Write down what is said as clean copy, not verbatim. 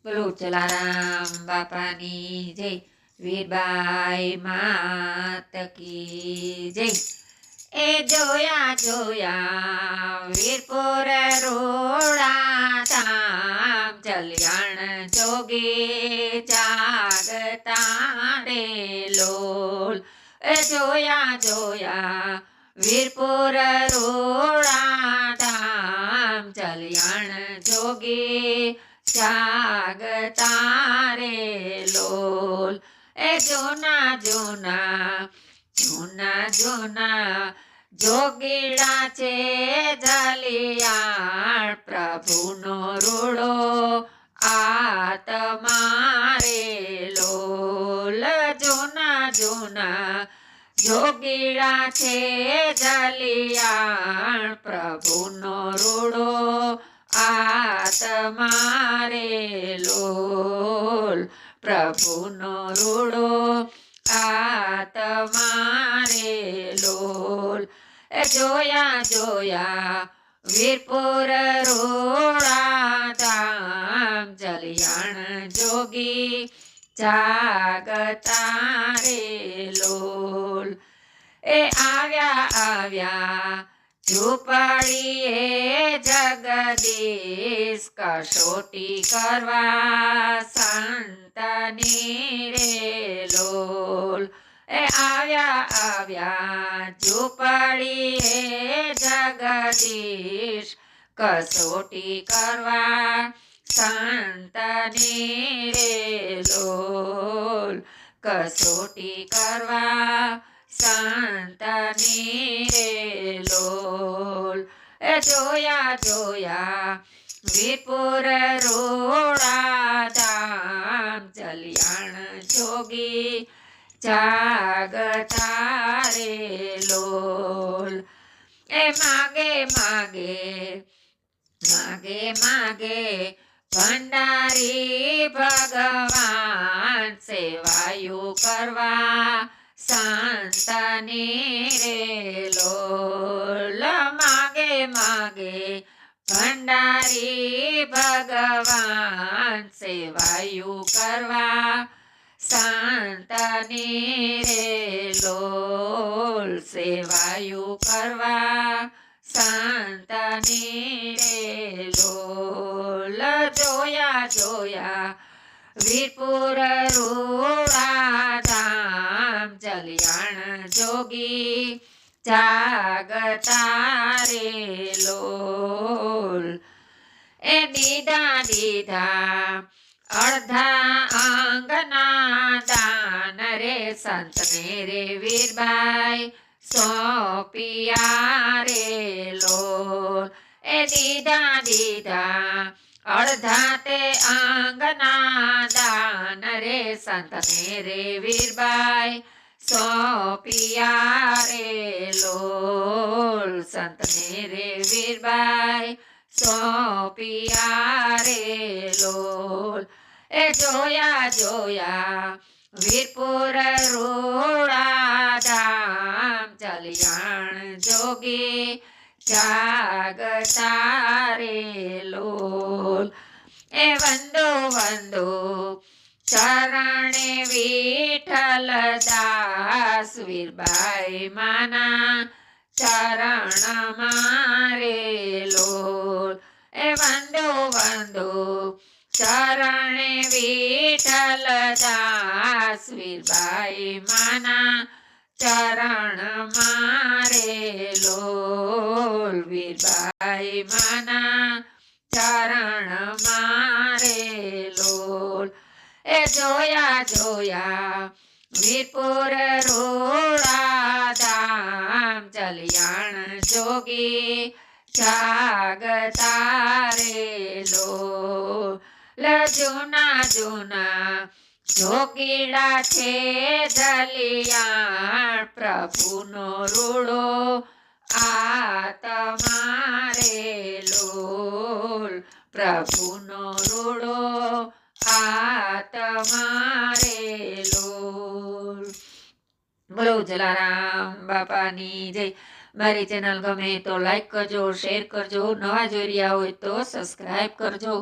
બોલો જલારામ બાપાની જય, વીરબાઈ માત કી જય। એ જોયા જોયા વીરપુર રોડા ધામ, ચલિયાણ જોગી જાગતા રે લોલ। એ જોયા જોયા વીરપુર રોડા ધામ, ચલિયાણ જોગી જાગતા રે લોલ। એ જૂના જૂના જૂના જૂના જોગીડા છે જલિયાણ, પ્રભુનો રૂડો આત્મા રે લોલ। જૂના જૂના જોગીડા છે જલિયાણ, પ્રભુનો રૂડો આત્મા રે લોલ। પ્રભુનો રૂડો આત્મા રે લોલ। એ જોયા જોયા વીરપુર રોડા ધામ, ચલિયાણ જોગી જાગતા રે લોલ। એ આવ્યા આવ્યા ઝૂંપડીએ જગદીશ, કસોટી કરવા સંતની રે લોલ। એ આવ્યા આવ્યા ઝૂંપડીએ જગદીશ, કસોટી કરવા સંતની રે લોલ। કસોટી કરવા સંતની રે લોલ। એ જોયા જોયા વીરપુર રોડા ધામ, ચલિયાણ જોગી જાગતા રે લોલ। એ માગે માગે માગે માગે ભંડારી ભગવાન, સેવાયું કરવા સંતની રે લોલ। માગે માગે ભંડારી ભગવાન, સેવાયું કરવા સંતની રે લોલ। સેવાયું કરવા સંતની રે લોલ। જોયા જોયા વીરપુર રોડા ધામ, ચલિયાણ જોગી જાગતા રે લોલ। એ દીધા દીધા અડધા આંગના દાન રે, સંતને રે વીરબાઈ સોંપિયા રે લોલ। એ દીધા દીધા અડધા તે આંગના દાન રે, સંતને રે વીરબાઈ સોંપિયા રે લોલ। સંતને રે વીરબાઈ સોંપિયા રે લોલ। એ જોયા જોયા વીરપુર રોડા ધામ, ચલિયાણ જોગી જાગતા રે લોલ। એ વંદો વંદો ચરણે વિઠ્ઠલ દાસ, વીરબાઈ માના ચરણ મારે લોલ। એ વંદો વંદો ચરણે વિઠ્ઠલ દાસ, વીરબાઈ માના ચરણ મારે લોલ। વીરબાઈ માના ચરણ મારે લોલ। એ જોયા જોયા વીરપુર રોડા ધામ, ચલિયાણ જોગી જાગતા રે લોલ। જૂના જૂના જોગીડા છે જલિયાણ, પ્રભુનો રૂડો આત્મા રે લોલ। પ્રભુનો રૂડો આત્મા રે લોલ। બોલો જલારામ બાપાની જય। મારી ચેનલ ગમે તો લાઈક કરજો, શેર કરજો, નવા જોઈ રહ્યા હોય તો સબસ્ક્રાઈબ કરજો।